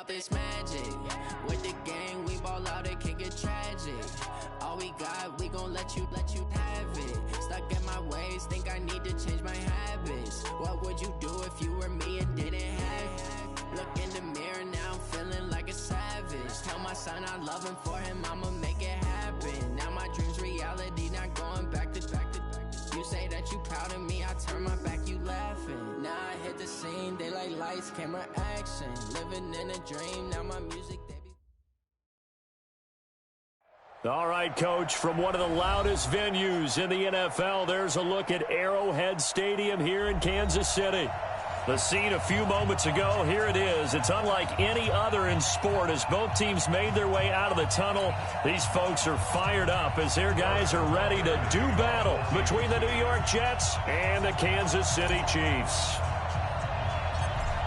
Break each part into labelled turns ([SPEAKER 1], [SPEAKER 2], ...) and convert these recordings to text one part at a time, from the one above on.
[SPEAKER 1] Up it's magic. With the gang, we ball out, it can get tragic. All we got, we gon' let you have it. Stuck in my ways, think I need to change my habits. What would you do if you were me and didn't have it? Look in the mirror, now I'm feeling like a savage. Tell my son I love him, for him I'ma make it happen. Now my dream's reality, not going back to. You say that you proud of me, I turn my back, you laughing. Now I hit the scene, they like lights, camera, action. Living in a dream, now my music, they be...
[SPEAKER 2] All right, Coach, from one of the loudest venues in the NFL, there's a look at Arrowhead Stadium here in Kansas City. The scene a few moments ago, here it is. It's unlike any other in sport as both teams made their way out of the tunnel. These folks are fired up as their guys are ready to do battle between the New York Jets and the Kansas City Chiefs.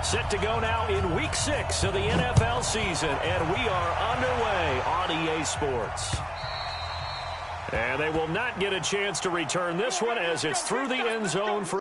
[SPEAKER 2] Set to go now in Week 6 of the NFL season, and we are underway on EA Sports. And they will not get a chance to return this one as it's through the end zone for...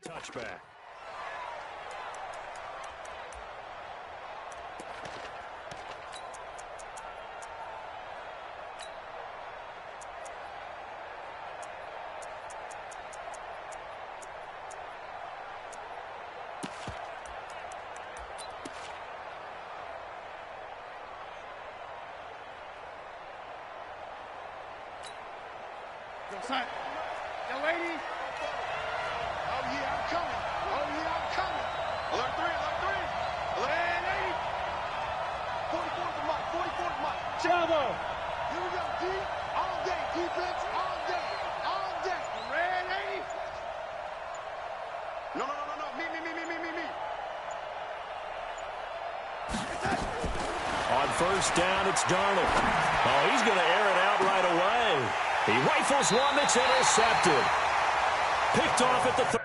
[SPEAKER 2] touchback.
[SPEAKER 3] Son, young lady. Oh, yeah, I'm coming. Oh, yeah, I'm coming. Alert 3, alert 3. Alert 80. 44 is the mark, 44 is the mark. Chavo. Here we go, D. All day, defense, all day. All day. Red 80. No. Me.
[SPEAKER 2] On first down, it's Darnold. Oh, he's going to air it out right away. He rifles one that's intercepted. Picked off at the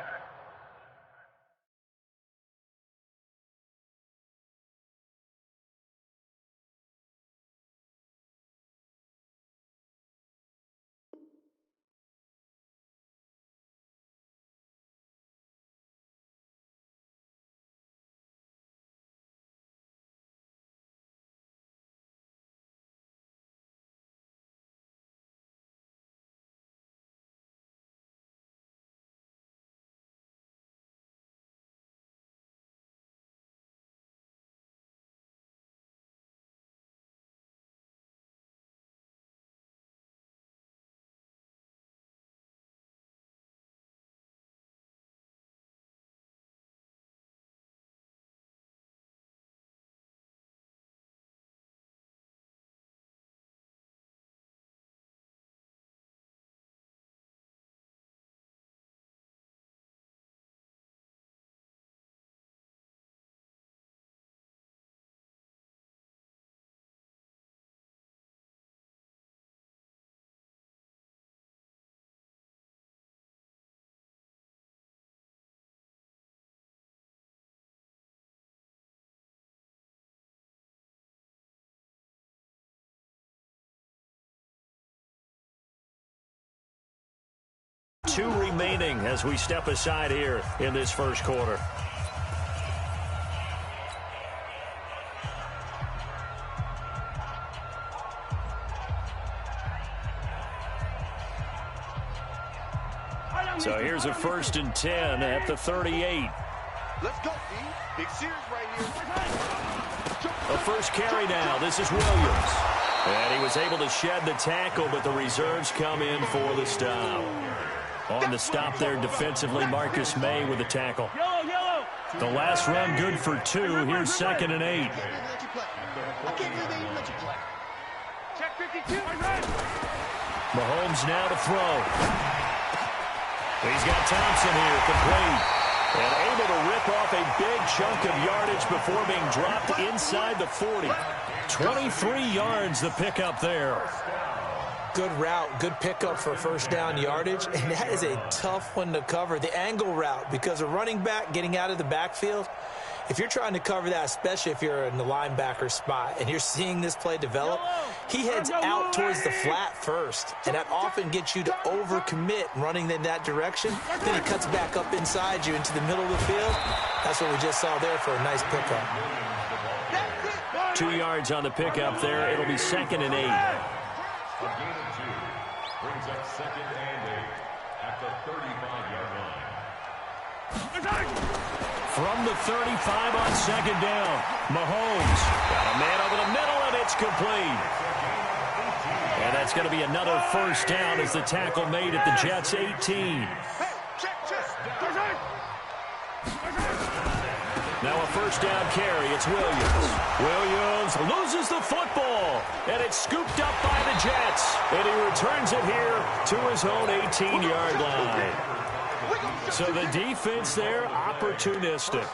[SPEAKER 2] two remaining as we step aside here in this first quarter. So here's a 1st and 10 at the 38.
[SPEAKER 3] Let's go, D. Big series right here.
[SPEAKER 2] A first carry now. This is Williams. And he was able to shed the tackle, but the reserves come in for the stop. On the stop there defensively, Marcus May with a tackle. The last run good for 2. Here's 2nd and 8.
[SPEAKER 3] Check 52.
[SPEAKER 2] Mahomes now to throw. He's got Thompson here, complete. And able to rip off a big chunk of yardage before being dropped inside the 40. 23 yards the pickup there.
[SPEAKER 4] Good route, good pickup for first down yardage, and that is a tough one to cover. The angle route, because a running back getting out of the backfield, if you're trying to cover that, especially if you're in the linebacker spot and you're seeing this play develop, he heads out towards the flat first, and that often gets you to overcommit running in that direction. Then he cuts back up inside you into the middle of the field. That's what we just saw there for a nice pickup.
[SPEAKER 2] 2 yards on the pickup there. It'll be 2nd and 8.
[SPEAKER 5] A gain of 2 brings up 2nd and 8 at the 35-yard line.
[SPEAKER 2] From the 35 on 2nd down, Mahomes got a man over the middle, and it's complete. And that's going to be another first down as the tackle made at the Jets' 18. Now a first down carry. It's Williams. Williams loses the football, and it's scooped up by the Jets. And he returns it here to his own 18-yard line. So the defense there, opportunistic.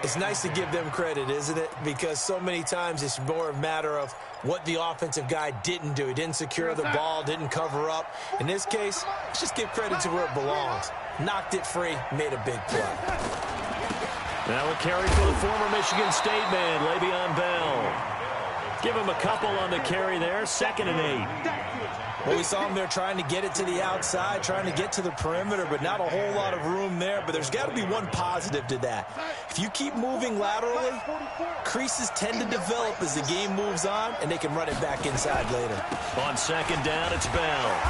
[SPEAKER 4] It's nice to give them credit, isn't it? Because so many times it's more a matter of what the offensive guy didn't do. He didn't secure the ball, didn't cover up. In this case, let's just give credit to where it belongs. Knocked it free, made a big play.
[SPEAKER 2] Now a carry for the former Michigan State man, Le'Veon Bell. Give him a couple on the carry there, 2nd and 8.
[SPEAKER 4] Well, we saw him there trying to get it to the outside, trying to get to the perimeter, but not a whole lot of room there. But there's got to be one positive to that. If you keep moving laterally, creases tend to develop as the game moves on, and they can run it back inside later.
[SPEAKER 2] On 2nd down, it's Bell.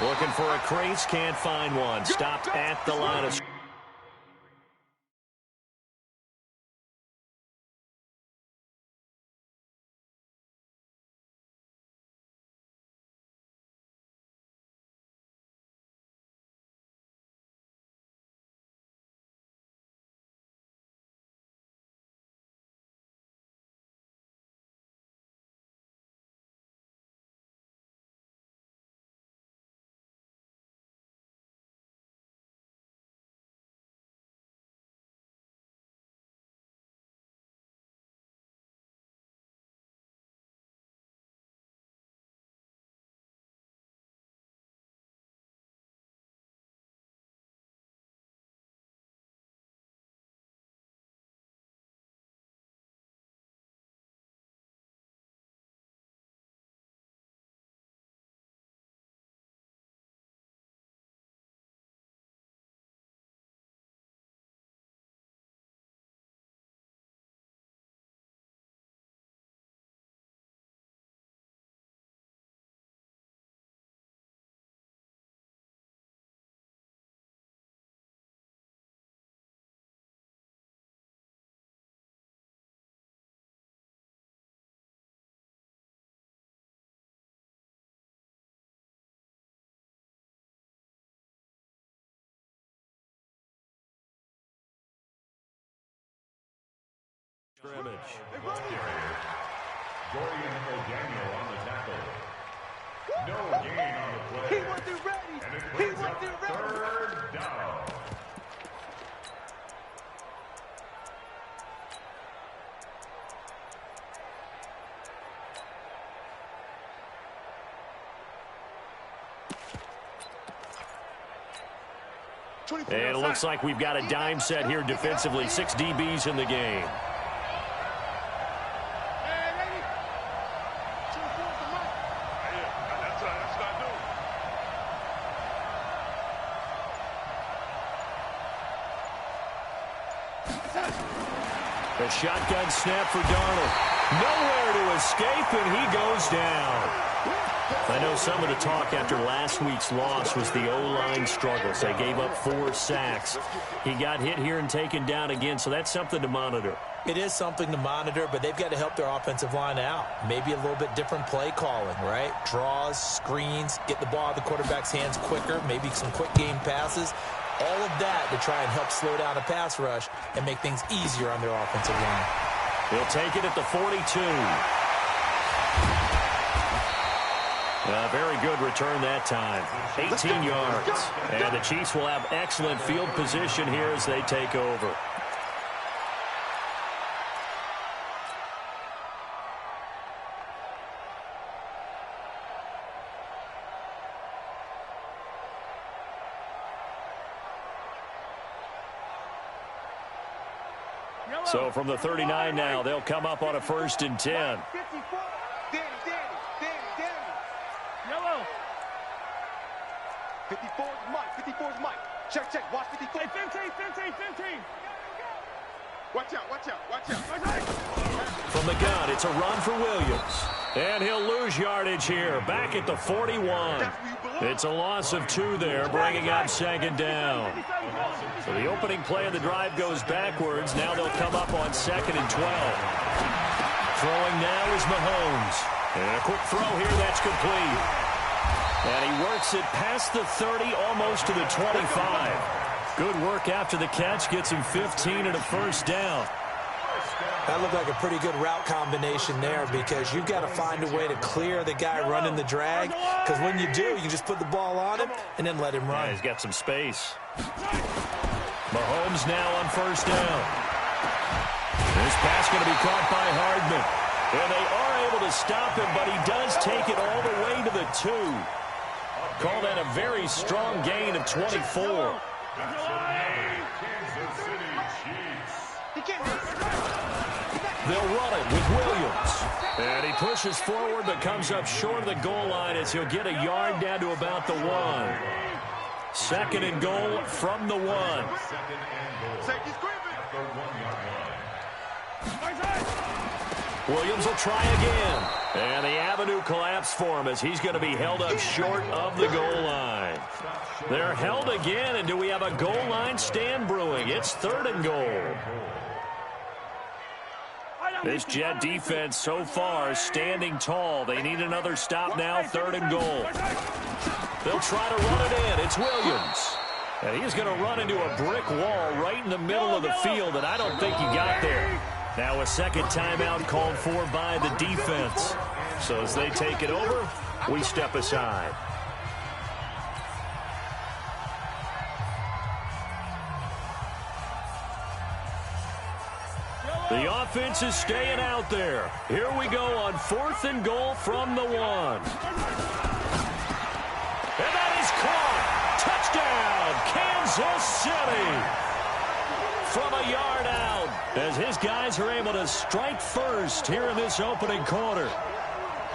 [SPEAKER 2] Looking for a crease, can't find one. Stopped at the line of... scrimmage.
[SPEAKER 5] Dorian O'Daniel on the tackle. No gain on the play.
[SPEAKER 3] He wasn't ready.
[SPEAKER 5] And it
[SPEAKER 3] He
[SPEAKER 5] brings up
[SPEAKER 3] wasn't ready.
[SPEAKER 5] 3rd down.
[SPEAKER 2] And it looks like we've got a dime set here defensively. 6 DBs in the game. A shotgun snap for Darnold. Nowhere to escape, and he goes down. I know some of the talk after last week's loss was the O-line struggles. They gave up 4 sacks. He got hit here and taken down again, so that's something to monitor.
[SPEAKER 4] It is something to monitor, but they've got to help their offensive line out. Maybe a little bit different play calling, right? Draws, screens, get the ball out of the quarterback's hands quicker, maybe some quick game passes. All of that to try and help slow down a pass rush and make things easier on their offensive line.
[SPEAKER 2] He'll take it at the 42. Very good return that time. 18 yards. And the Chiefs will have excellent field position here as they take over. So from the 39 now, they'll come up on a 1st and 10.
[SPEAKER 3] Yellow. 54 is Mike. 54 is Mike. Check, check. Watch 54. Hey, 15. Watch out.
[SPEAKER 2] From the gun, it's a run for Williams. And he'll lose yardage here. Back at the 41. It's a loss of 2 there, bringing up 2nd down. So the opening play of the drive goes backwards. Now they'll come up on 2nd and 12. Throwing now is Mahomes. And a quick throw here, that's complete. And he works it past the 30, almost to the 25. Good work after the catch, gets him 15 and a 1st down.
[SPEAKER 4] That looked like a pretty good route combination there because you've got to find a way to clear the guy running the drag, because when you do, you can just put the ball on him and then let him run.
[SPEAKER 2] Yeah, he's got some space. Mahomes now on 1st down. This pass going to be caught by Hardman. And they are able to stop him, but he does take it all the way to the 2. Call that a very strong gain of 24. They'll run it with Williams. And he pushes forward but comes up short of the goal line as he'll get a yard down to about the 1. 2nd and goal from the 1. Williams will try again. And the avenue collapsed for him as he's going to be held up short of the goal line. They're held again, and do we have a goal line stand brewing? It's 3rd and goal. This Jet defense so far standing tall. They need another stop now, 3rd and goal. They'll try to run it in. It's Williams. And he's going to run into a brick wall right in the middle of the field, and I don't think he got there. Now a 2nd timeout called for by the defense. So as they take it over, we step aside. The offense is staying out there. Here we go on 4th and goal from the 1. And that is caught. Touchdown, Kansas City. From a yard out, as his guys are able to strike first here in this opening quarter.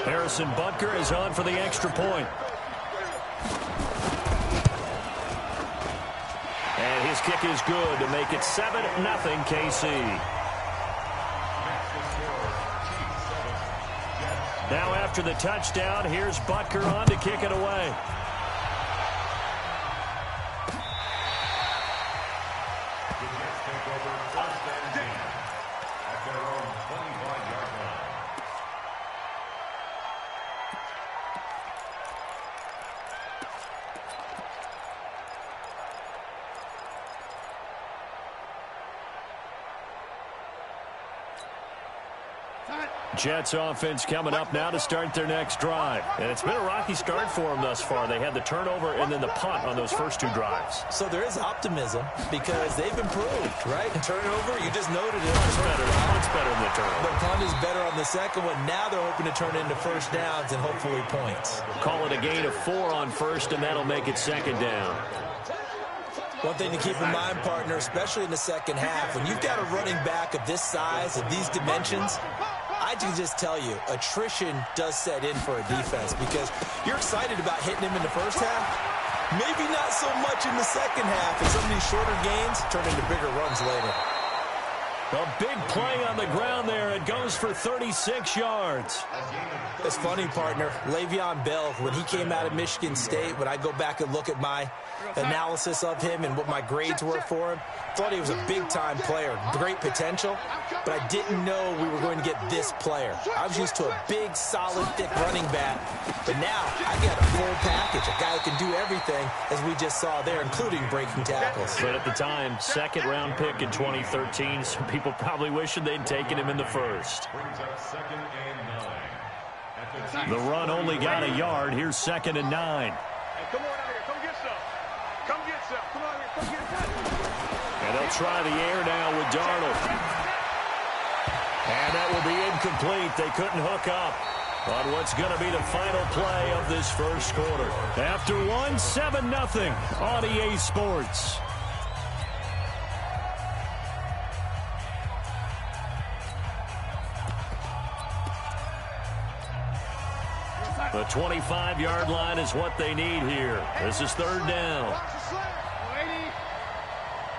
[SPEAKER 2] Harrison Butker is on for the extra point. And his kick is good to make it 7-0 KC. Now after the touchdown, here's Butker on to kick it away. Jets offense coming up now to start their next drive. And it's been a rocky start for them thus far. They had the turnover and then the punt on those first 2 drives.
[SPEAKER 4] So there is optimism because they've improved, right? And turnover, you just noted it.
[SPEAKER 2] Punt's better than the turnover.
[SPEAKER 4] The punt is better on the 2nd one. Now they're hoping to turn it into 1st downs and hopefully points.
[SPEAKER 2] Call it a gain of 4 on 1st, and that'll make it 2nd down.
[SPEAKER 4] One thing to keep in mind, partner, especially in the 2nd half, when you've got a running back of this size, of these dimensions, I can just tell you, attrition does set in for a defense because you're excited about hitting him in the 1st half. Maybe not so much in the 2nd half, and some of these shorter gains turn into bigger runs later.
[SPEAKER 2] A big play on the ground there. It goes for 36 yards.
[SPEAKER 4] It's funny, partner. Le'Veon Bell, when he came out of Michigan State, when I go back and look at my analysis of him and what my grades were for him, thought he was a big-time player, great potential, but I didn't know we were going to get this player. I was used to a big, solid, thick running back, but now I got a full package, a guy who can do everything, as we just saw there, including breaking tackles.
[SPEAKER 2] But at the time, 2nd-round pick in 2013, some people probably wishing they'd taken him in the 1st.
[SPEAKER 5] Brings up 2nd and 9.
[SPEAKER 2] The run only got a yard. Here's 2nd and 9.
[SPEAKER 3] Hey, come on out here. Come get some. Come get some. Come on here. Come get some.
[SPEAKER 2] And they'll try the air now with Darnold. And that will be incomplete. They couldn't hook up on what's going to be the final play of this first quarter. After one, 7-0 on EA Sports. The 25-yard line is what they need here. This is 3rd down.
[SPEAKER 3] Watch the slam.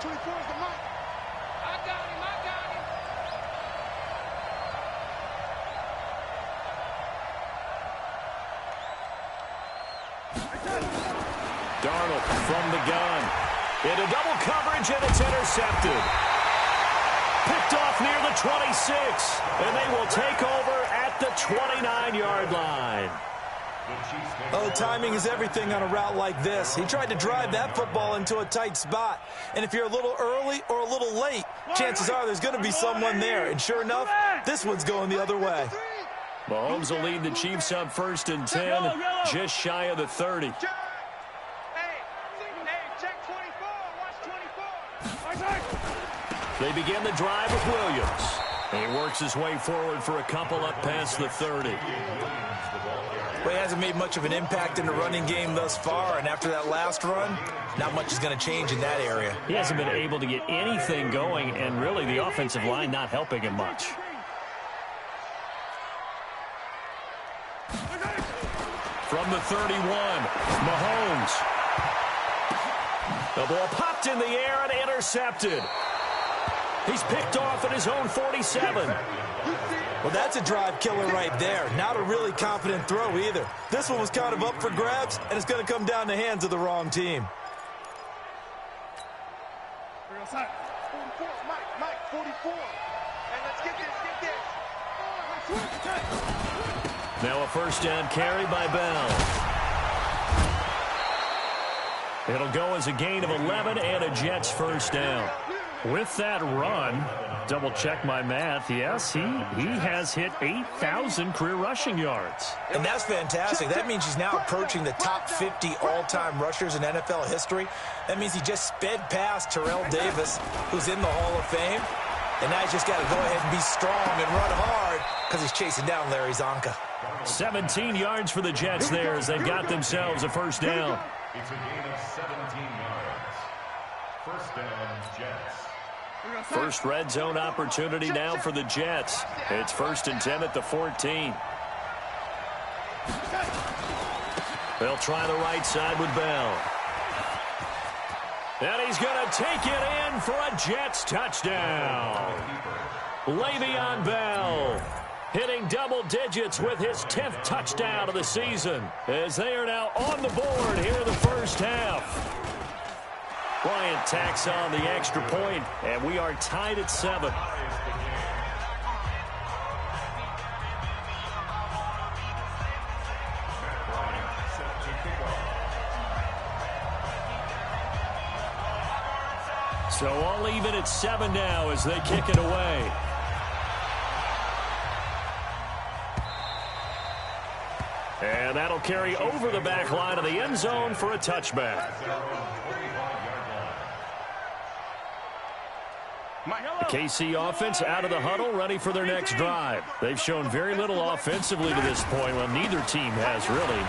[SPEAKER 3] 24 is the mark. I got him. I got him.
[SPEAKER 2] Darnold from the gun. Into double coverage, and it's intercepted. Picked off near the 26. And they will take over at the 29-yard line.
[SPEAKER 4] Oh, the timing is everything on a route like this. He tried to drive that football into a tight spot. And if you're a little early or a little late, chances are there's going to be someone there. And sure enough, this one's going the other way.
[SPEAKER 2] Mahomes will lead the Chiefs up 1st and 10, just shy of the 30.
[SPEAKER 3] Hey, check 24. Watch 24.
[SPEAKER 2] They begin the drive with Williams. He works his way forward for a couple up past the 30.
[SPEAKER 4] Well, he hasn't made much of an impact in the running game thus far, and after that last run, not much is going to change in that area.
[SPEAKER 2] He hasn't been able to get anything going, and really the offensive line not helping him much. From the 31, Mahomes. The ball popped in the air and intercepted. He's picked off at his own 47.
[SPEAKER 4] Well, that's a drive killer right there. Not a really confident throw either. This one was kind of up for grabs, and it's going to come down the hands of the wrong team.
[SPEAKER 3] 44, Mike, 44. And let's get this.
[SPEAKER 2] Now a 1st down carry by Bell. It'll go as a gain of 11 and a Jets 1st down. With that run, double check my math, yes, he has hit 8,000 career rushing yards.
[SPEAKER 4] And that's fantastic. That means he's now approaching the top 50 all-time rushers in NFL history. That means he just sped past Terrell Davis, who's in the Hall of Fame. And now he's just got to go ahead and be strong and run hard because he's chasing down Larry Zonka.
[SPEAKER 2] 17 yards for the Jets there as they've got themselves a 1st down.
[SPEAKER 5] It's a gain of 17 yards. 1st down, Jets.
[SPEAKER 2] First red zone opportunity now for the Jets. It's 1st and 10 at the 14. They'll try the right side with Bell. And he's going to take it in for a Jets touchdown. Le'Veon Bell hitting double digits with his 10th touchdown of the season as they are now on the board here in the 1st half. Bryant tacks on the extra point, and we are tied at 7. So all even at 7 now as they kick it away. And that'll carry over the back line of the end zone for a touchback. The KC offense out of the huddle, ready for their next drive. They've shown very little offensively to this point. Well, neither team has, really.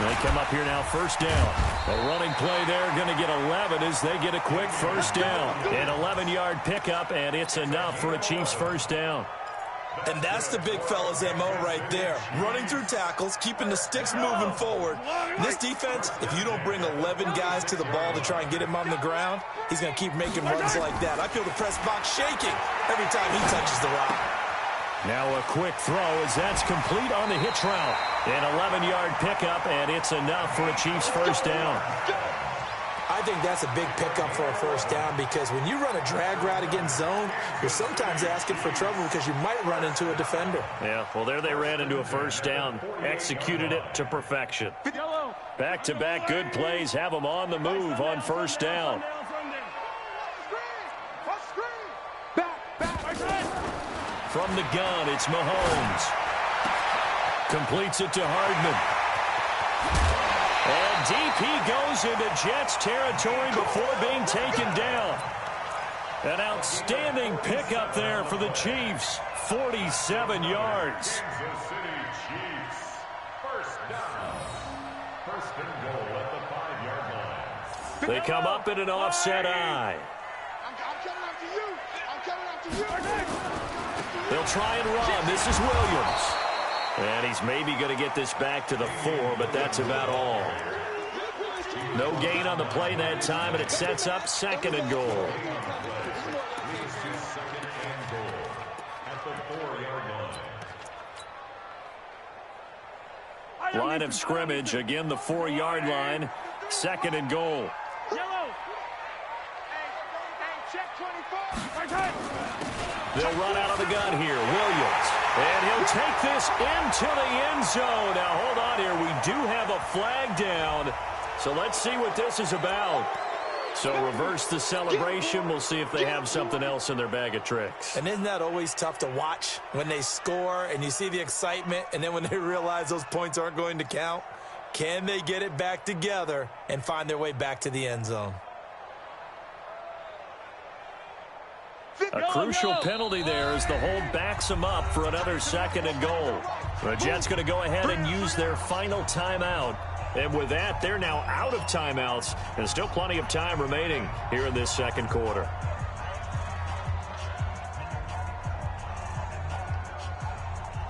[SPEAKER 2] They come up here now, 1st down. A running play there, going to get 11 as they get a quick 1st down. An 11-yard pickup, and it's enough for a Chiefs 1st down.
[SPEAKER 4] And that's the big fella's MO right there. Running through tackles, keeping the sticks moving forward. This defense, if you don't bring 11 guys to the ball to try and get him on the ground, he's going to keep making runs like that. I feel the press box shaking every time he touches the rock.
[SPEAKER 2] Now a quick throw as that's complete on the hitch route. An 11-yard pickup, and it's enough for a Chiefs 1st down.
[SPEAKER 4] I think that's a big pickup for a 1st down because when you run a drag route against zone, you're sometimes asking for trouble because you might run into a defender.
[SPEAKER 2] Yeah, well, there they ran into a 1st down, executed it to perfection. Back-to-back good plays have them on the move on 1st down. From the gun, it's Mahomes. Completes it to Hardman. And deep he goes into Jets territory before being taken down. An outstanding pickup there for the Chiefs. 47 yards.
[SPEAKER 5] Kansas City Chiefs. First down. First and goal at the 5-yard line.
[SPEAKER 2] They come up in an offset eye.
[SPEAKER 3] I'm coming after you. I'm coming after you.
[SPEAKER 2] They'll try and run. This is Williams. And he's maybe going to get this back to the 4, but that's about all. No gain on the play that time, and it sets up second and goal. Line of scrimmage, again the 4-yard line. Second and goal. They'll run out of the gun here. Williams. And he'll take this into the end zone. Now, hold on here. We do have a flag down. So let's see what this is about. So reverse the celebration. We'll see if they have something else in their bag of tricks.
[SPEAKER 4] And isn't that always tough to watch when they score and you see the excitement, and then when they realize those points aren't going to count? Can they get it back together and find their way back to the end zone?
[SPEAKER 2] A crucial penalty there as the hold backs them up for another second and goal. The Jets going to go ahead and use their final timeout. And with that, they're now out of timeouts. And still plenty of time remaining here in this second quarter.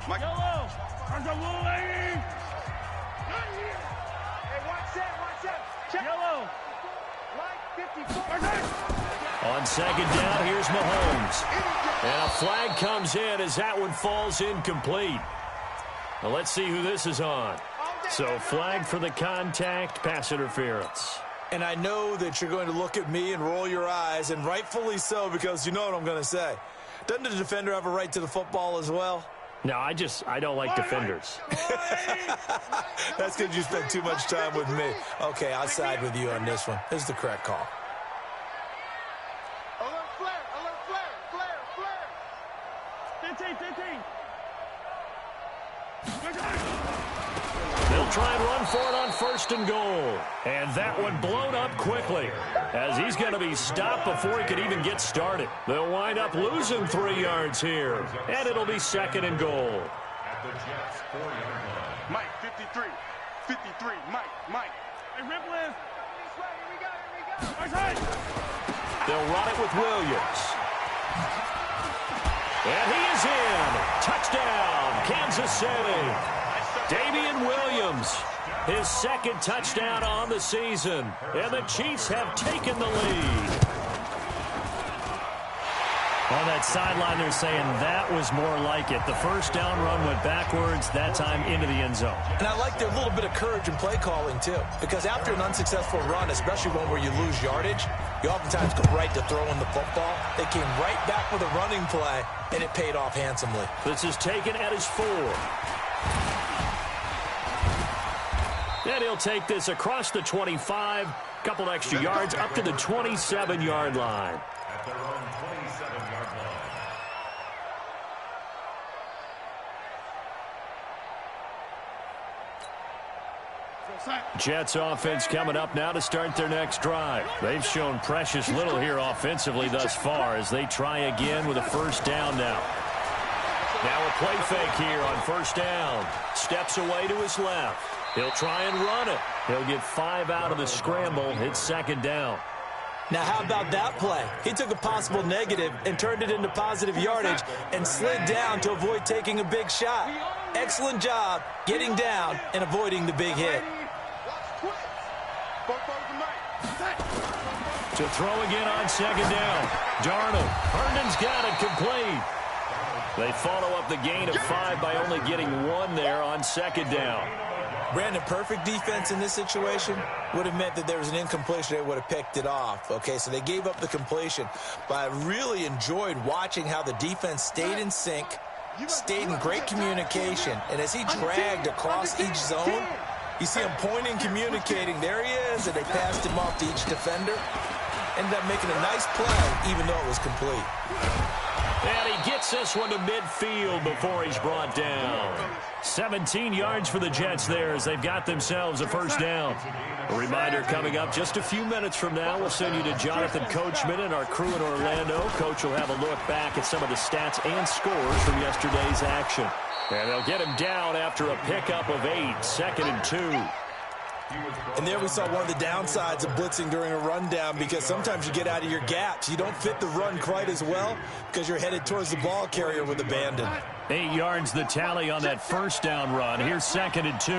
[SPEAKER 3] Yellow. There's a little lady. Hey, watch that. Check. Yellow. Line 54.
[SPEAKER 2] On second down, here's Mahomes. And a flag comes in as that one falls incomplete. Now let's see who this is on. So flag for the contact, pass interference.
[SPEAKER 4] And I know that you're going to look at me and roll your eyes, and rightfully so, because you know what I'm going to say. Doesn't the defender have a right to the football as well?
[SPEAKER 2] No, I don't like defenders.
[SPEAKER 4] That's because you spend too much time with me. Okay, I'll side with you on this one. This is the correct call.
[SPEAKER 3] Alert flare. 15.
[SPEAKER 2] They'll try and run for it on first and goal. And that one blown up quickly as he's going to be stopped before he could even get started. They'll wind up losing 3 yards here. And it'll be second and goal.
[SPEAKER 5] At the Jets' 4-yard line.
[SPEAKER 3] Mike, 53. Mike. Hey, Ripley. Here we go.
[SPEAKER 2] They'll run it with Williams. And he is in. Touchdown, Kansas City. Damian Williams, his second touchdown on the season. And the Chiefs have taken the lead.
[SPEAKER 6] On that sideline, they're saying that was more like it. The first down run went backwards, that time into the end zone.
[SPEAKER 4] And I like their little bit of courage in play calling, too. Because after an unsuccessful run, especially one where you lose yardage, you oftentimes go right to throwing the football. They came right back with a running play, and it paid off handsomely.
[SPEAKER 2] This is taken at his 4. And he'll take this across the 25, couple extra yards up to the 27-yard line.
[SPEAKER 5] At their own 27-yard line.
[SPEAKER 2] Jets offense coming up now to start their next drive. They've shown precious little here offensively thus far as they try again with a first down now. Now a play fake here on first down. Steps away to his left. He'll try and run it. He'll get 5 out of the scramble. It's second down.
[SPEAKER 4] Now, how about that play? He took a possible negative and turned it into positive yardage and slid down to avoid taking a big shot. Excellent job getting down and avoiding the big hit.
[SPEAKER 2] To throw again on second down. Darnold. Herndon's got it complete. They follow up the gain of 5 by only getting 1 there on second down.
[SPEAKER 4] Brandon, perfect defense in this situation would have meant that there was an incompletion. They would have picked it off. Okay, so they gave up the completion. But I really enjoyed watching how the defense stayed in sync, stayed in great communication. And as he dragged across each zone, you see him pointing, communicating. There he is, and they passed him off to each defender. Ended up making a nice play, even though it was complete.
[SPEAKER 2] And he gets this one to midfield before he's brought down. 17 yards for the Jets there as they've got themselves a first down. A reminder coming up just a few minutes from now. We'll send you to Jonathan Coachman and our crew in Orlando. Coach will have a look back at some of the stats and scores from yesterday's action. And they'll get him down after a pickup of 8, 2nd and 2.
[SPEAKER 4] And there we saw one of the downsides of blitzing during a rundown, because sometimes you get out of your gaps. You don't fit the run quite as well because you're headed towards the ball carrier with abandon.
[SPEAKER 2] 8 yards the tally on that first down run. Here's 2nd and 2.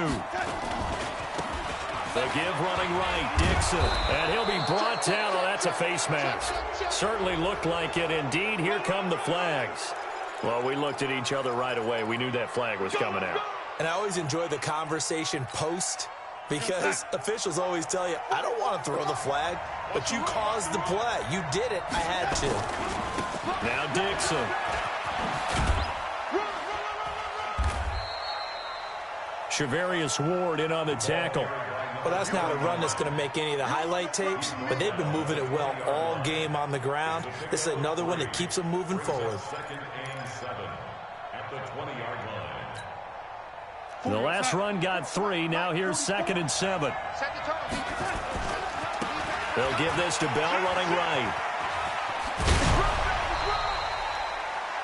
[SPEAKER 2] The give running right, Dixon. And he'll be brought down. Oh, that's a face mask. Certainly looked like it. Indeed, here come the flags. Well, we looked at each other right away. We knew that flag was coming out.
[SPEAKER 4] And I always enjoy the conversation post, because officials always tell you, I don't want to throw the flag, but you caused the play. You did it. I had to.
[SPEAKER 2] Now Dixon. Shavarius Ward in on the tackle.
[SPEAKER 4] Well, that's not a run that's going to make any of the highlight tapes, but they've been moving it well all game on the ground. This is another one that keeps them moving forward.
[SPEAKER 5] 2nd and 7 at the 20-yard line.
[SPEAKER 2] The last run got 3. Now here's 2nd and 7. They'll give this to Bell running right.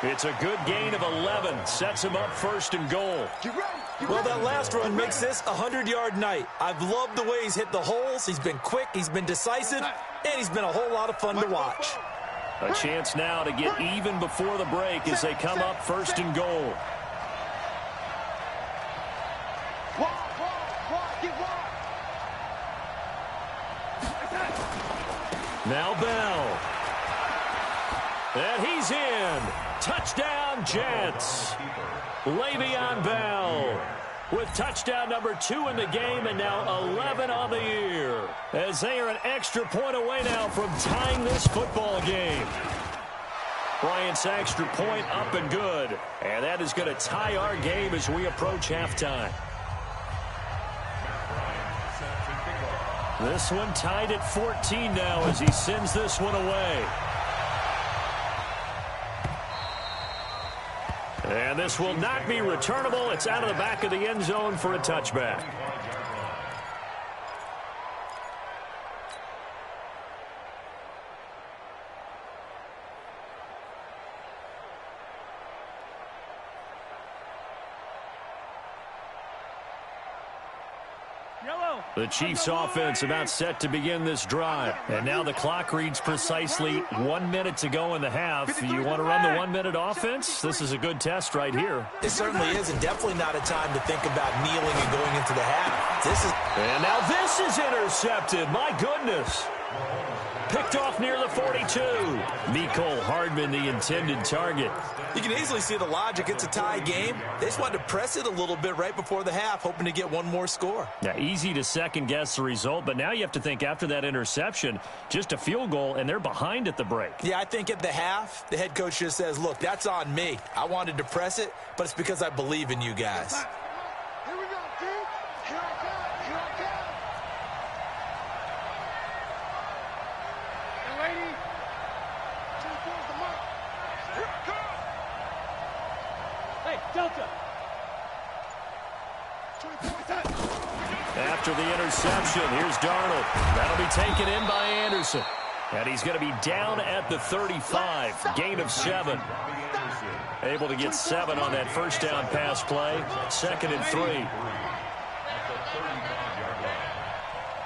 [SPEAKER 2] It's a good gain of 11. Sets him up 1st and goal.
[SPEAKER 4] Well, that last run makes this a 100-yard night. I've loved the way he's hit the holes. He's been quick, he's been decisive, and he's been a whole lot of fun to watch.
[SPEAKER 2] A chance now to get even before the break as they come up 1st and goal. Now Bell. And he's in. Touchdown, Jets. Le'Veon Bell with touchdown number 2 in the game, and now 11 on the year, as they are an extra point away now from tying this football game. Bryant's extra point up and good, and that is going to tie our game as we approach halftime. This one tied at 14 now as he sends this one away. And this will not be returnable. It's out of the back of the end zone for a touchback. The Chiefs offense about set to begin this drive. And now the clock reads precisely 1 minute to go in the half. You want to run the 1 minute offense? This is a good test right here.
[SPEAKER 4] It certainly is, and definitely not a time to think about kneeling and going into the half.
[SPEAKER 2] And now this is intercepted. My goodness. Picked off near the 42. Mecole Hardman, the intended target.
[SPEAKER 4] You can easily see the logic. It's a tie game. They just wanted to press it a little bit right before the half, hoping to get one more score.
[SPEAKER 2] Yeah, easy to second-guess the result, but now you have to think after that interception, just a field goal, and they're behind at the break.
[SPEAKER 4] Yeah, I think at the half, the head coach just says, look, that's on me. I wanted to press it, but it's because I believe in you guys.
[SPEAKER 3] Here we go, dude. Here I come. Here I come. And lady, 24's the mark. Here I come.
[SPEAKER 7] Hey, Delta.
[SPEAKER 3] 24's that.
[SPEAKER 2] After the interception, here's Darnold. That'll be taken in by Anderson. And he's going to be down at the 35. Gain of 7. Able to get 7 on that first down pass play. 2nd and 3.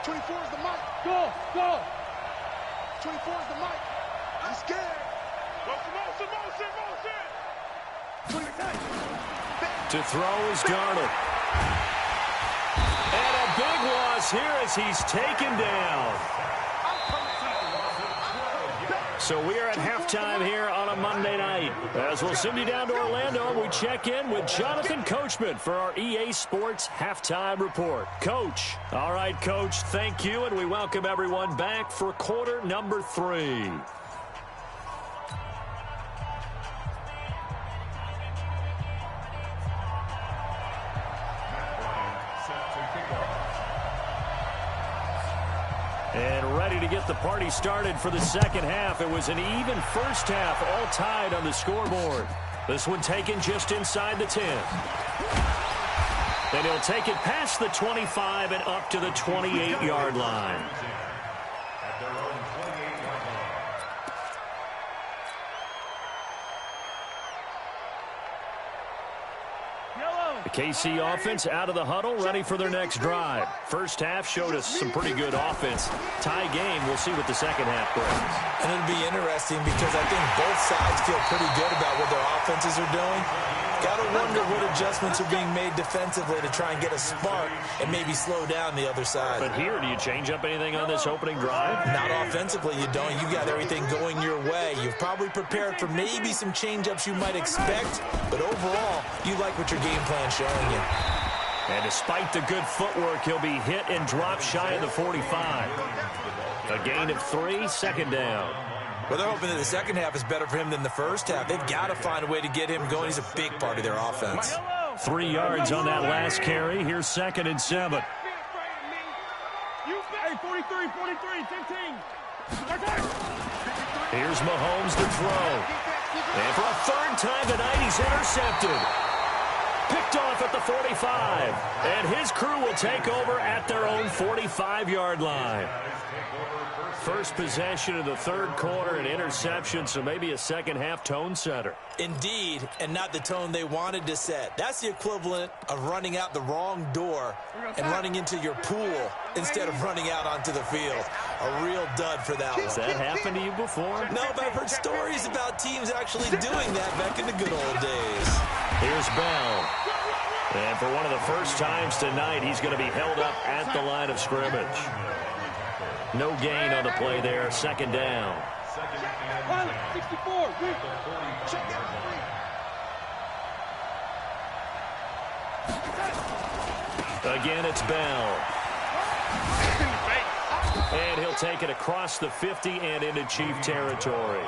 [SPEAKER 3] 24's the mark.
[SPEAKER 7] Go, go.
[SPEAKER 3] 24's the mark. I'm scared. Motion.
[SPEAKER 2] To throw is Darnold. And a big loss here as he's taken down. So we are at halftime here on a Monday night. As we'll send you down to Orlando, we check in with Jonathan Coachman for our EA Sports Halftime Report. Coach. All right, Coach, thank you, and we welcome everyone back for quarter number 3. And ready to get the party started for the second half. It was an even first half, all tied on the scoreboard. This one taken just inside the 10. And he'll take it past the 25 and up to the 28-yard line. The KC offense out of the huddle, ready for their next drive. First half showed us some pretty good offense. Tie game, we'll see what the second half brings.
[SPEAKER 4] And it'll be interesting because I think both sides feel pretty good about what their offenses are doing. Got to wonder what adjustments are being made defensively to try and get a spark and maybe slow down the other side.
[SPEAKER 2] But here, do you change up anything on this opening drive?
[SPEAKER 4] Not offensively, you don't. You got everything going your way. You've probably prepared for maybe some change-ups you might expect, but overall, you like what your game plan's showing you.
[SPEAKER 2] And despite the good footwork, he'll be hit and dropped shy of the 45. A gain of 3, second down.
[SPEAKER 4] Well, they're hoping that the second half is better for him than the first half. They've got to find a way to get him going. He's a big part of their offense.
[SPEAKER 2] 3 yards on that last carry. Here's 2nd and 7.
[SPEAKER 3] Hey, 43, 15.
[SPEAKER 2] Here's Mahomes to throw. And for a third time tonight, he's intercepted. Picked off at the 45. And his crew will take over at their own 45-yard line. First possession of the third quarter, an interception, so maybe a second-half tone setter.
[SPEAKER 4] Indeed, and not the tone they wanted to set. That's the equivalent of running out the wrong door and running into your pool instead of running out onto the field. A real dud for that one.
[SPEAKER 2] Has that happened to you before?
[SPEAKER 4] No, but I've heard stories about teams actually doing that back in the good old days.
[SPEAKER 2] Here's Bell. And for one of the first times tonight, he's going to be held up at the line of scrimmage. No gain on the play there. Second down.
[SPEAKER 3] 64.
[SPEAKER 2] Again, it's Bell. And he'll take it across the 50 and into Chief territory.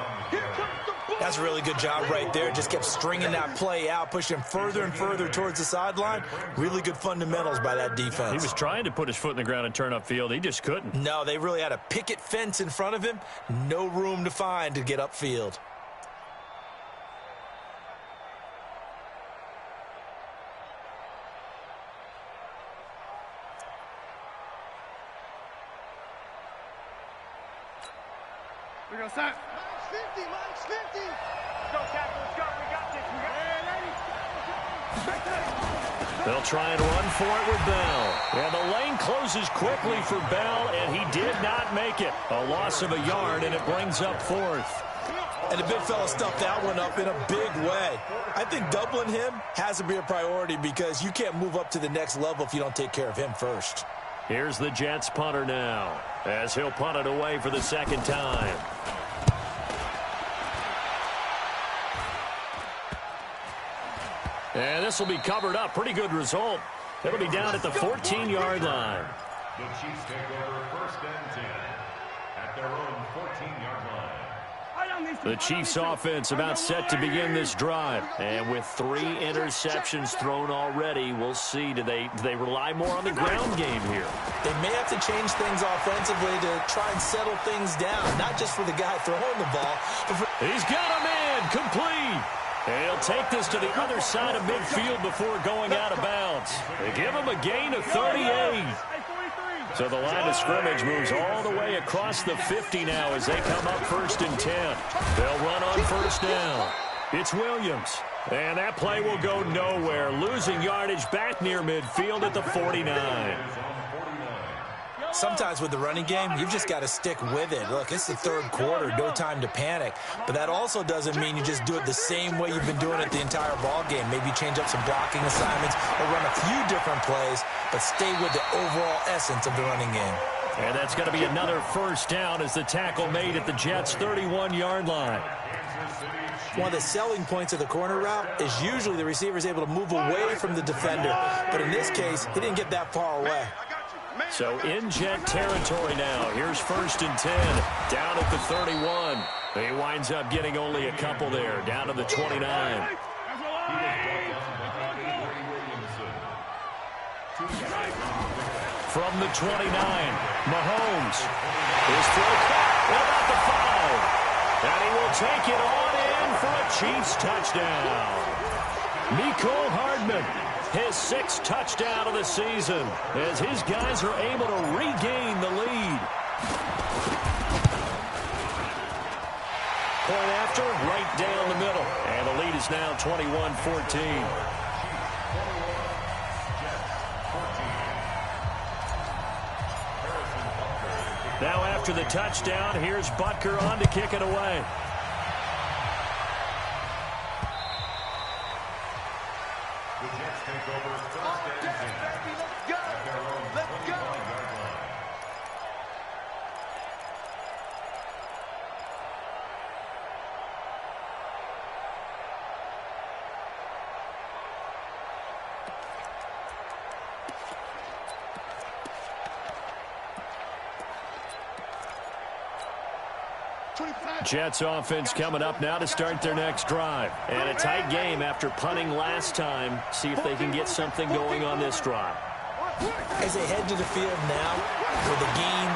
[SPEAKER 4] That's a really good job right there. Just kept stringing that play out, pushing further and further towards the sideline. Really good fundamentals by that defense.
[SPEAKER 2] He was trying to put his foot in the ground and turn upfield. He just couldn't.
[SPEAKER 4] No, they really had a picket fence in front of him. No room to find to get upfield.
[SPEAKER 3] We go, set. Mike's 50. Go, Captain. Let's go. We got this.
[SPEAKER 2] They'll try and run for it with Bell. And the lane closes quickly for Bell, and he did not make it. A loss of a yard, and it brings up 4th.
[SPEAKER 4] And the big fella stuffed that one up in a big way. I think doubling him has to be a priority because you can't move up to the next level if you don't take care of him first.
[SPEAKER 2] Here's the Jets punter now, as he'll punt it away for the second time. And this will be covered up. Pretty good result. It'll be down at the 14-yard line.
[SPEAKER 5] The Chiefs take over 1st and 10 at their own 14-yard line.
[SPEAKER 2] The Chiefs offense about set to begin this drive. And with 3 interceptions thrown already, we'll see. Do they rely more on the ground game here?
[SPEAKER 4] They may have to change things offensively to try and settle things down. Not just for the guy throwing the ball, but for...
[SPEAKER 2] He's got a man complete. And he'll take this to the other side of midfield before going out of bounds. They give him a gain of 38. So the line of scrimmage moves all the way across the 50 now as they come up 1st and 10. They'll run on 1st down. It's Williams. And that play will go nowhere. Losing yardage back near midfield at the 49.
[SPEAKER 4] Sometimes with the running game, you've just got to stick with it. Look, it's the third quarter, no time to panic. But that also doesn't mean you just do it the same way you've been doing it the entire ball game. Maybe change up some blocking assignments or run a few different plays, but stay with the overall essence of the running game.
[SPEAKER 2] And that's going to be another 1st down as the tackle made at the Jets' 31-yard line.
[SPEAKER 4] One of the selling points of the corner route is usually the receiver is able to move away from the defender. But in this case, he didn't get that far away.
[SPEAKER 2] So in Jet territory now. Here's 1st and 10. Down at the 31. He winds up getting only a couple there. Down to the 29. from the 29. Mahomes. His throw caught. What about the 5? And he will take it on in for a Chiefs touchdown. Mecole Hardman, his 6th touchdown of the season, as his guys are able to regain the lead. Point after, right down the middle. And the lead is now 21-14. Now after the touchdown, here's Butker on to kick it away.
[SPEAKER 5] The Jets take over first and 10.
[SPEAKER 3] Let's go. Let's go.
[SPEAKER 2] Jets offense coming up now to start their next drive. And a tight game after punting last time. See if they can get something going on this drive.
[SPEAKER 4] As they head to the field now, with the game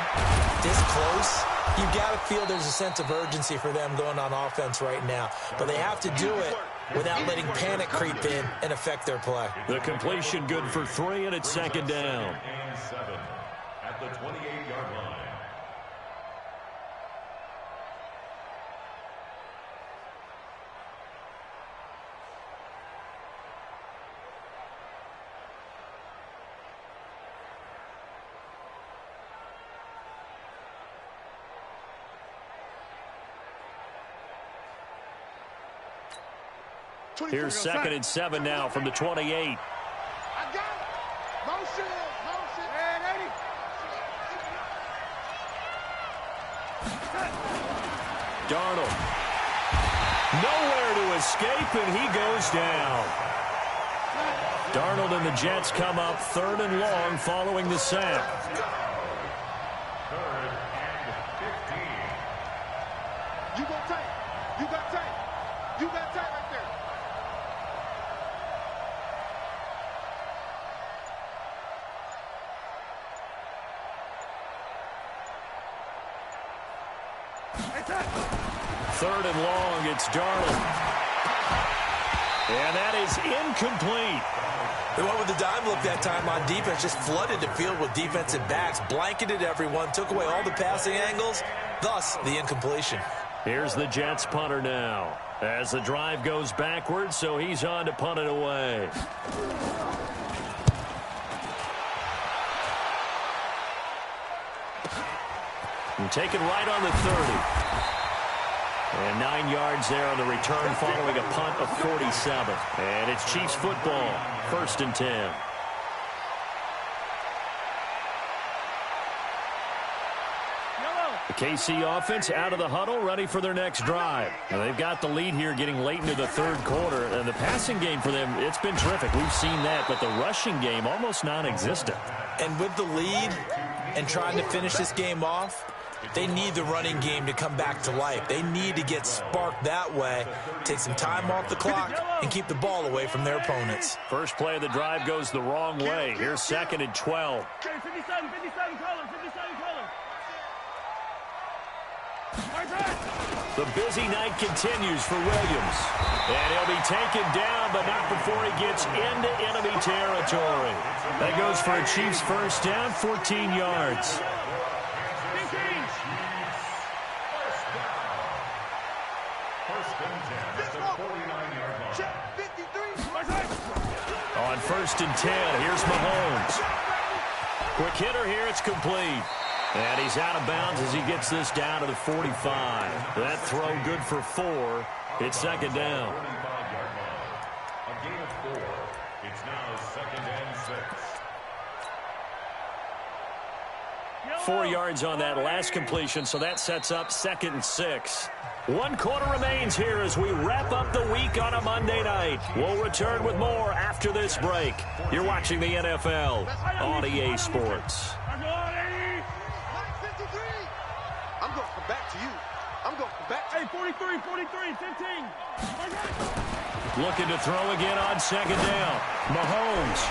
[SPEAKER 4] this close, you've got to feel there's a sense of urgency for them going on offense right now. But they have to do it without letting panic creep in and affect their play.
[SPEAKER 2] The completion good for 3, and it's 2nd down.
[SPEAKER 5] And 7 at the 28-yard line.
[SPEAKER 2] Here's 2nd and 7 now from the 28.
[SPEAKER 3] I got it. Motion. And 80.
[SPEAKER 2] Darnold. Nowhere to escape, and he goes down. Darnold and the Jets come up 3rd and long following the sack.
[SPEAKER 5] 3rd and 15.
[SPEAKER 3] You got tight. You got tight. You got tight right there.
[SPEAKER 2] Third and long, it's Darnold. And that is incomplete.
[SPEAKER 4] They went with the dime look that time on defense, just flooded the field with defensive backs, blanketed everyone, took away all the passing angles, thus the incompletion.
[SPEAKER 2] Here's the Jets punter now, as the drive goes backwards, so he's on to punt it away. And taken right on the 30. And 9 yards there on the return following a punt of 47. And it's Chiefs football, 1st and 10. The KC offense out of the huddle, ready for their next drive. Now they've got the lead here getting late into the 3rd quarter. And the passing game for them, it's been terrific. We've seen that, but the rushing game almost non-existent.
[SPEAKER 4] And with the lead and trying to finish this game off, they need the running game to come back to life. They need to get sparked that way, take some time off the clock, and keep the ball away from their opponents.
[SPEAKER 2] First play of the drive goes the wrong way. Here's 2nd and 12.
[SPEAKER 3] 57 color.
[SPEAKER 2] The busy night continues for Williams. And he'll be taken down, but not before he gets into enemy territory. That goes for a Chiefs first down, 14 yards. On 1st and 10, here's Mahomes. Quick hitter here, it's complete. And he's out of bounds as he gets this down to the 45. That throw good for 4. It's 2nd down.
[SPEAKER 5] A gain of 4. It's now 2nd and 6.
[SPEAKER 2] 4 yards on that last completion, so that sets up 2nd and 6. 1 quarter remains here as we wrap up the week on a Monday night. We'll return with more after this break. You're watching the NFL on EA Sports.
[SPEAKER 3] I'm going to come back to you. I'm going to come back to you. Hey, 43, 15.
[SPEAKER 2] Looking to throw again on 2nd down. Mahomes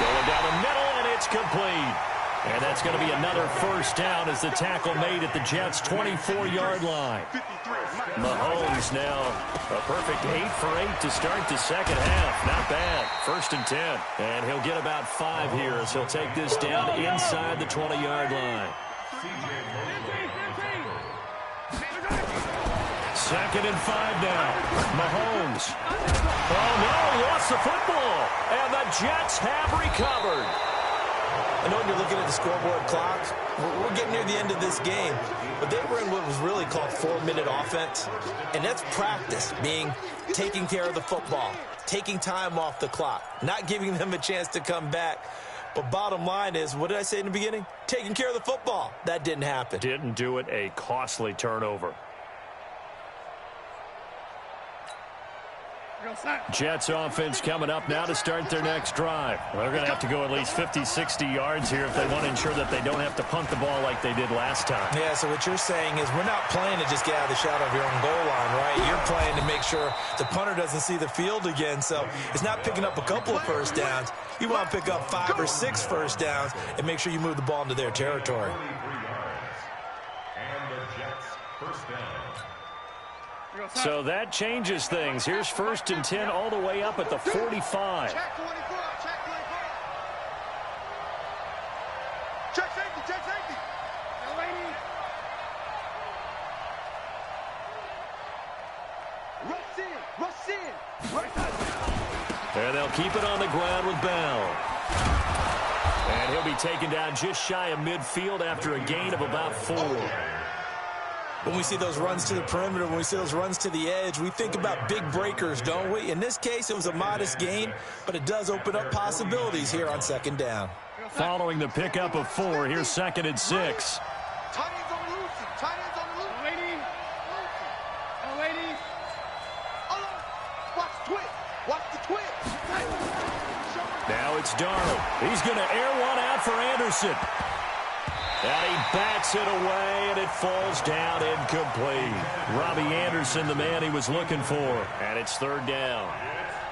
[SPEAKER 2] going down the middle, and it's complete. And that's going to be another first down as the tackle made at the Jets' 24-yard line. Mahomes now a perfect 8 for 8 to start the second half. Not bad. 1st and 10. And he'll get about 5 here as he'll take this down inside the 20-yard line. 2nd and 5 now. Mahomes. Oh, no, he lost the football. And the Jets have recovered.
[SPEAKER 4] I know when you're looking at the scoreboard clock, we're getting near the end of this game, but they were in what was really called 4-minute offense, and that's practice, being taking care of the football, taking time off the clock, not giving them a chance to come back. But bottom line is, what did I say in the beginning? Taking care of the football. That didn't happen.
[SPEAKER 2] Didn't do it. A costly turnover. Jets offense coming up now to start their next drive. They're going to have to go at least 50, 60 yards here if they want to ensure that they don't have to punt the ball like they did last time.
[SPEAKER 4] Yeah, so what you're saying is we're not playing to just get out of the shadow of your own goal line, right? You're playing to make sure the punter doesn't see the field again. So it's not picking up a couple of first downs. You want to pick up 5 or 6 first downs and make sure you move the ball into their territory.
[SPEAKER 5] And the Jets first down.
[SPEAKER 2] So that changes things. Here's 1st and 10 all the way up at the 45.
[SPEAKER 3] Check 24, check 24. Check safety, check safety. No lady. Rush in, rush in.
[SPEAKER 2] And they'll keep it on the ground with Bell. And he'll be taken down just shy of midfield after a gain of about 4.
[SPEAKER 4] When we see those runs to the perimeter, when we see those runs to the edge, we think about big breakers, don't we? In this case, it was a modest gain, but it does open up possibilities here on 2nd down.
[SPEAKER 2] Following the pickup of 4, here's 2nd and 6.
[SPEAKER 3] Tight ends on the loose. Tight ends on the loose. Lady. Lady. Watch the twist. Watch the twist.
[SPEAKER 2] Now it's Darnold. He's going to air one out for Anderson. And he backs it away, and it falls down incomplete. Robbie Anderson, the man he was looking for. And it's 3rd down.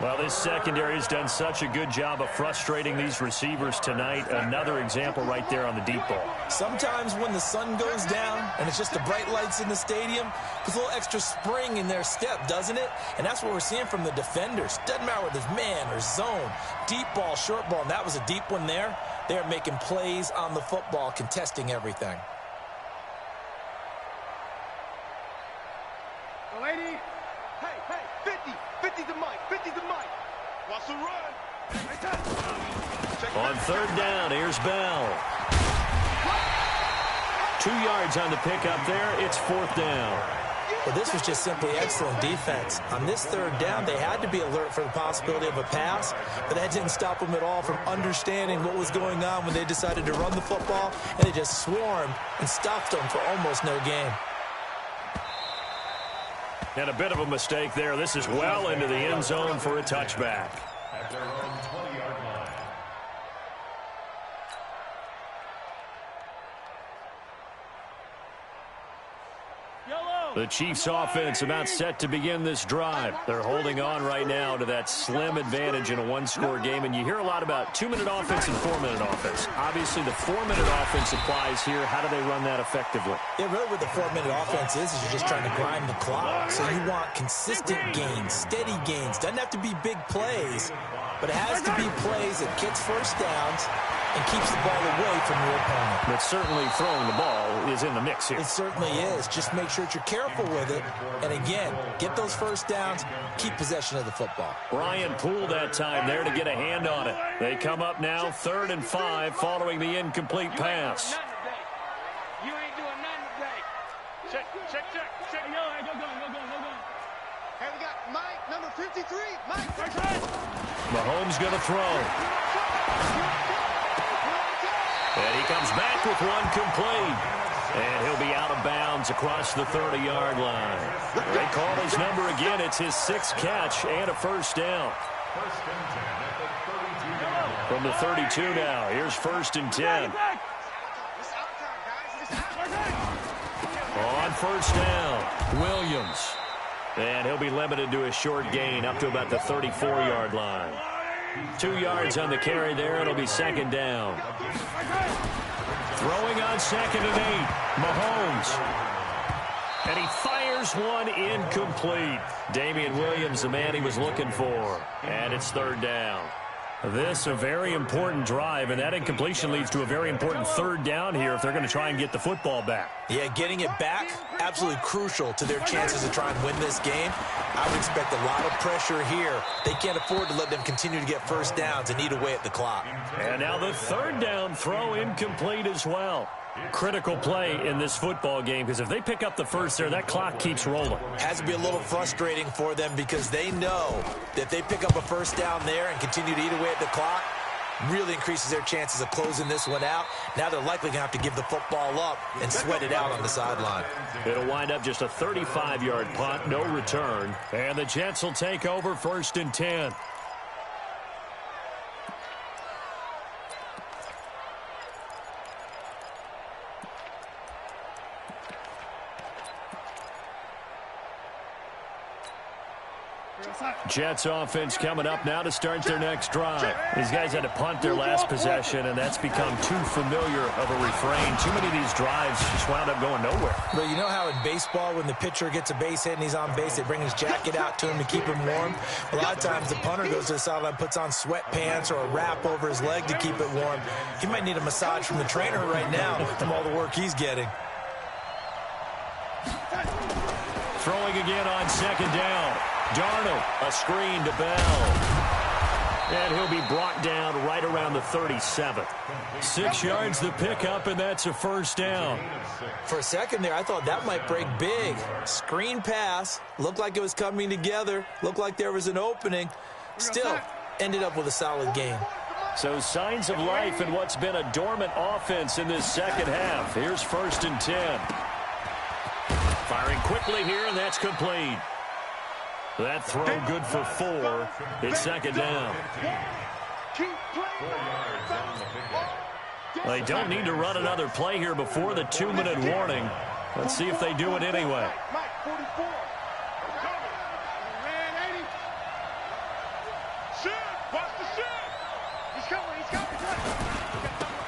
[SPEAKER 2] Well, this secondary has done such a good job of frustrating these receivers tonight. Another example right there on the deep ball.
[SPEAKER 4] Sometimes when the sun goes down and it's just the bright lights in the stadium, puts a little extra spring in their step, doesn't it? And that's what we're seeing from the defenders. Doesn't matter whether it's man or zone, deep ball, short ball, and that was a deep one there. They're making plays on the football, contesting everything.
[SPEAKER 3] The lady. Hey, 50 to Mike, 50 to Mike. Watch the run.
[SPEAKER 2] On 3rd down, here's Bell. 2 yards on the pickup there. It's 4th down.
[SPEAKER 4] Well, this was just simply excellent defense. On this 3rd down, they had to be alert for the possibility of a pass, but that didn't stop them at all from understanding what was going on when they decided to run the football, and they just swarmed and stopped them for almost no gain.
[SPEAKER 2] And a bit of a mistake there. This is well into the end zone for a touchback.
[SPEAKER 5] At their own 20-yard line.
[SPEAKER 2] The Chiefs offense about set to begin this drive. They're holding on right now to that slim advantage in a one-score game. And you hear a lot about 2-minute offense and 4-minute offense. Obviously, the 4-minute offense applies here. How do they run that effectively?
[SPEAKER 4] Yeah, really what the 4-minute offense is you're just trying to grind the clock. So you want consistent gains, steady gains. Doesn't have to be big plays, but it has to be plays that gets first downs and keeps the ball away from your opponent.
[SPEAKER 2] But certainly throwing the ball is in the mix here.
[SPEAKER 4] It certainly is. Just make sure that you're careful with it. And again, get those first downs, keep possession of the football.
[SPEAKER 2] Brian Poole that time there to get a hand on it. They come up now 3rd and 5 following the incomplete pass.
[SPEAKER 3] You ain't doing nothing today. Check. Go. Hey, we got Mike, number 53. Mike.
[SPEAKER 2] Mahomes going to throw. And he comes back with one complete. And he'll be out of bounds across the 30-yard line. They call his number again. It's his 6th catch and a first down. From the 32 now, here's 1st and 10. On 1st down, Williams. And he'll be limited to a short gain up to about the 34-yard line. 2 yards on the carry there. It'll be second down. Throwing on 2nd and 8. Mahomes. And he fires one incomplete. Damian Williams, the man he was looking for. And it's 3rd down. This a very important drive, and that incompletion leads to a very important 3rd down here if they're going to try and get the football back.
[SPEAKER 4] Yeah, getting it back, absolutely crucial to their chances to try and win this game. I would expect a lot of pressure here. They can't afford to let them continue to get first downs and eat away at the clock.
[SPEAKER 2] And now the 3rd down throw incomplete as well. Critical play in this football game, because if they pick up the first there, that clock keeps rolling.
[SPEAKER 4] Has to be a little frustrating for them because they know that if they pick up a first down there and continue to eat away at the clock, really increases their chances of closing this one out. Now they're likely going to have to give the football up and sweat it out on the sideline.
[SPEAKER 2] It'll wind up just a 35-yard punt, no return. And the Jets will take over 1st and 10. Jets offense coming up now to start their next drive. These guys had to punt their last possession, and that's become too familiar of a refrain. Too many of these drives just wound up going nowhere.
[SPEAKER 4] Well, you know how in baseball when the pitcher gets a base hit and he's on base, they bring his jacket out to him to keep him warm? A lot of times the punter goes to the sideline, puts on sweatpants or a wrap over his leg to keep it warm. He might need a massage from the trainer right now from all the work he's getting.
[SPEAKER 2] Throwing again on 2nd down. Darnold, a screen to Bell. And he'll be brought down right around the 37. 6 yards the pickup, and that's a 1st down.
[SPEAKER 4] For a second there, I thought that might break big. Screen pass. Looked like it was coming together. Looked like there was an opening. Still, ended up with a solid game.
[SPEAKER 2] So signs of life in what's been a dormant offense in this second half. Here's 1st and 10. Firing quickly here, and that's complete. That throw good for 4. It's 2nd down. They don't need to run another play here before the 2-minute warning. Let's see if they do it anyway.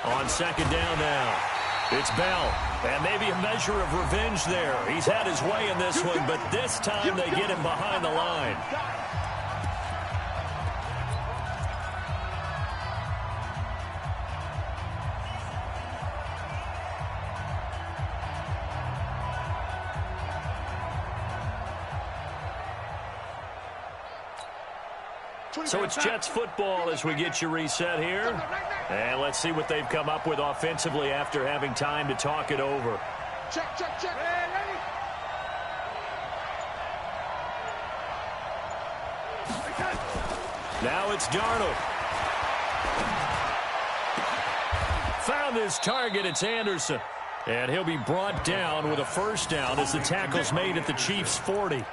[SPEAKER 2] On 2nd down now. It's Bell. And maybe a measure of revenge there. He's had his way in this one, but this time they get him behind the line. So it's Jets football as we get you reset here. And let's see what they've come up with offensively after having time to talk it over.
[SPEAKER 3] Check, check, check.
[SPEAKER 2] Now it's Darnold. Found his target. It's Anderson. And he'll be brought down with a 1st down as the tackle's made at the Chiefs' 40.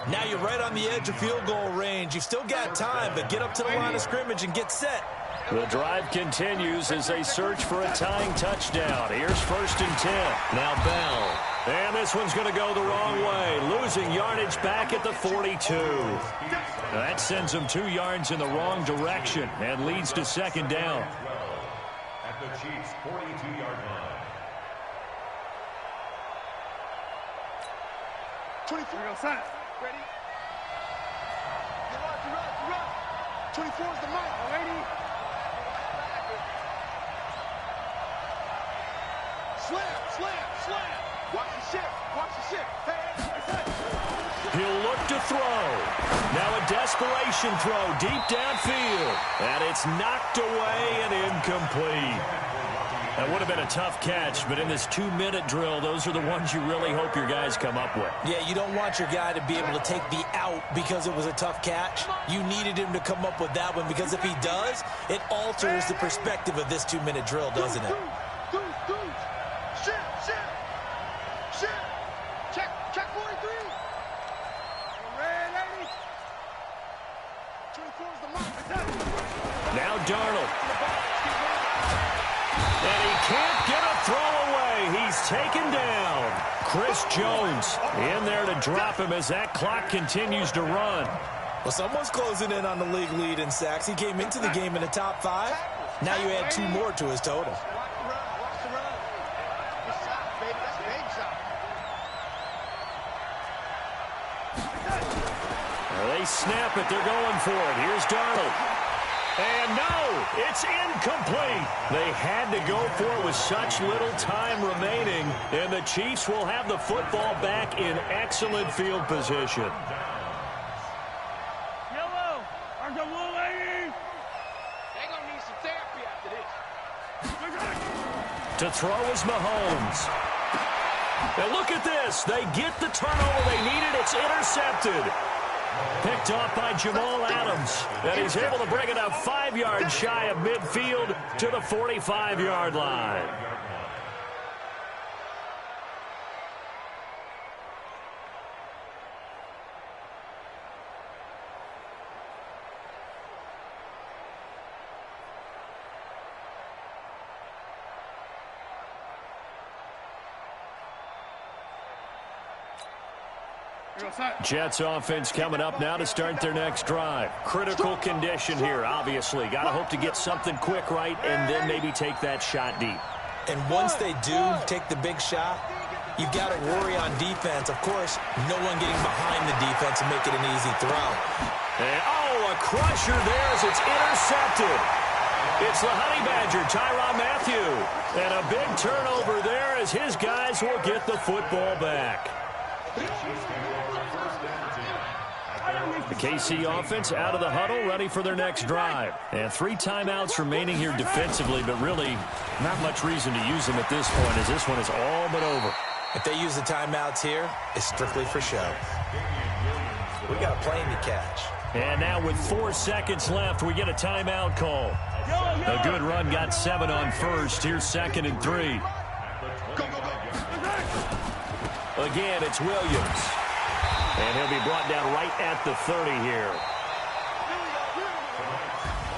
[SPEAKER 4] Now you're right on the edge of field goal range. You've still got time, but get up to the line of scrimmage and get set.
[SPEAKER 2] The drive continues as they search for a tying touchdown. Here's 1st and 10. Now Bell. And this one's going to go the wrong way. Losing yardage back at the 42. That sends them 2 yards in the wrong direction and leads to 2nd down.
[SPEAKER 5] At the Chiefs' 42-yard line.
[SPEAKER 3] 24 outside. Ready? Run. 24 is the mark. Ready? Slam. Watch the shift. Hey.
[SPEAKER 2] He'll look to throw. Now a desperation throw deep downfield. And it's knocked away and incomplete. That would have been a tough catch, but in this 2-minute drill, those are the ones you really hope your guys come up with.
[SPEAKER 4] Yeah, you don't want your guy to be able to take the out because it was a tough catch. You needed him to come up with that one because if he does, it alters the perspective of this 2-minute drill, doesn't it?
[SPEAKER 3] Shift. Check 43. Ready? 24 is the mark.
[SPEAKER 2] Now Darnold. And he can't get a throw away. He's taken down. Chris Jones in there to drop him as that clock continues to run.
[SPEAKER 4] Well, someone's closing in on the league lead in sacks. He came into the game in the top 5. Now you add 2 more to his total.
[SPEAKER 3] Watch the run. Good shot, baby. That's a big shot.
[SPEAKER 2] They snap it. They're going for it. Here's Darnold. And no, it's incomplete. They had to go for it with such little time remaining. And the Chiefs will have the football back in excellent field position.
[SPEAKER 3] Yellow. Are the blue ladies? They're going to need some therapy after this.
[SPEAKER 2] To throw is Mahomes. And look at this. They get the turnover they needed. It's intercepted. Picked off by Jamal Adams. And he's able to bring it up 5 yards shy of midfield to the 45-yard line. Jets offense coming up now to start their next drive. Critical condition here, obviously. Got to hope to get something quick right and then maybe take that shot deep.
[SPEAKER 4] And once they do take the big shot, you've got to worry on defense. Of course, no one getting behind the defense and make it an easy throw.
[SPEAKER 2] And, a crusher there as it's intercepted. It's the Honey Badger, Tyrann Mathieu. And a big turnover there as his guys will get the football back. The KC offense out of the huddle, ready for their next drive. And 3 timeouts remaining here defensively, but really not much reason to use them at this point as this one is all but over.
[SPEAKER 4] If they use the timeouts here, it's strictly for show. We got a plane to catch.
[SPEAKER 2] And now with 4 seconds left, we get a timeout call. A good run got 7 on first. Here's 2nd and 3. Again, it's Williams. And he'll be brought down right at the 30 here.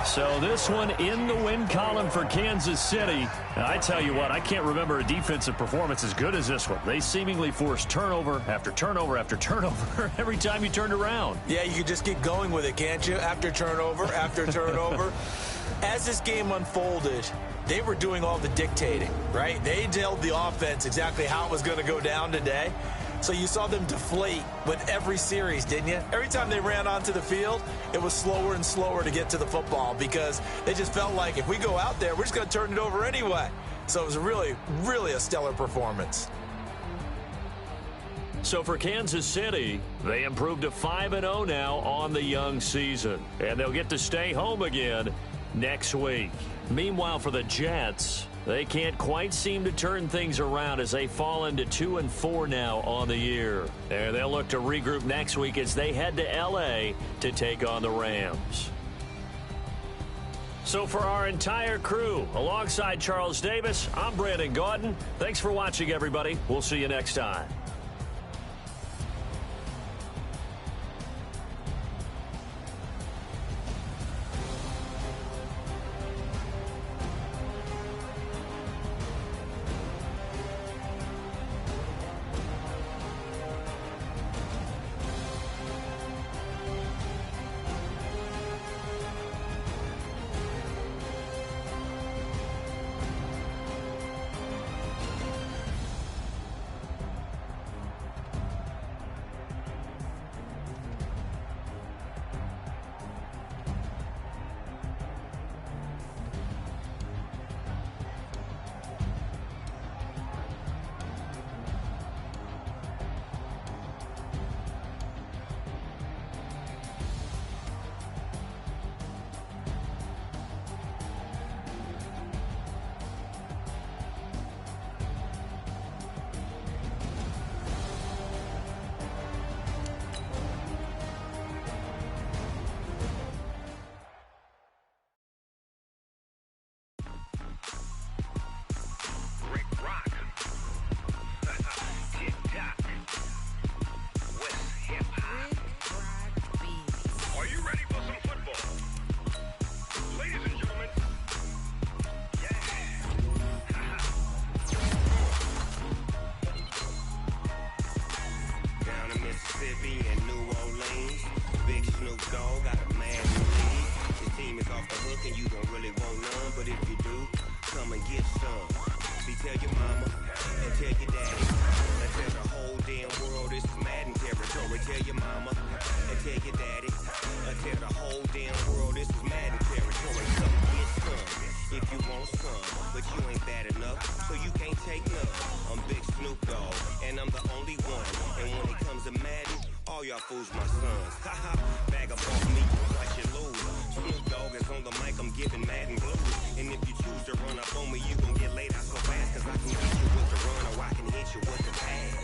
[SPEAKER 2] So this one in the win column for Kansas City. Now, I tell you what, I can't remember a defensive performance as good as this one. They seemingly forced turnover after turnover after turnover every time you turned around.
[SPEAKER 4] Yeah, you could just keep going with it, can't you? After turnover, after turnover. As this game unfolded, they were doing all the dictating, right? They told the offense exactly how it was going to go down today. So you saw them deflate with every series, didn't you? Every time they ran onto the field, it was slower and slower to get to the football because they just felt like if we go out there, we're just going to turn it over anyway. So it was really, really a stellar performance.
[SPEAKER 2] So for Kansas City, they improved to 5-0 now on the young season. And they'll get to stay home again next week. Meanwhile, for the Jets, they can't quite seem to turn things around as they fall into 2-4 now on the year. And they'll look to regroup next week as they head to L.A. to take on the Rams. So for our entire crew, alongside Charles Davis, I'm Brandon Gaudin. Thanks for watching, everybody. We'll see you next time.
[SPEAKER 7] at it. Until the whole damn world, this is Madden territory. So get some, if you want some. But you ain't bad enough, so you can't take none. I'm Big Snoop Dogg, and I'm the only one. And when it comes to Madden, all y'all fools my sons. Haha, bag up off me, watch you lose. Snoop Dogg is on the mic, I'm giving Madden blues. And if you choose to run up on me, you gon' get laid out so fast. Cause I can hit you with the run, or I can hit you with the pass.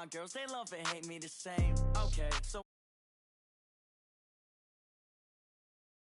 [SPEAKER 8] My girls, they love and hate me the same. Okay, so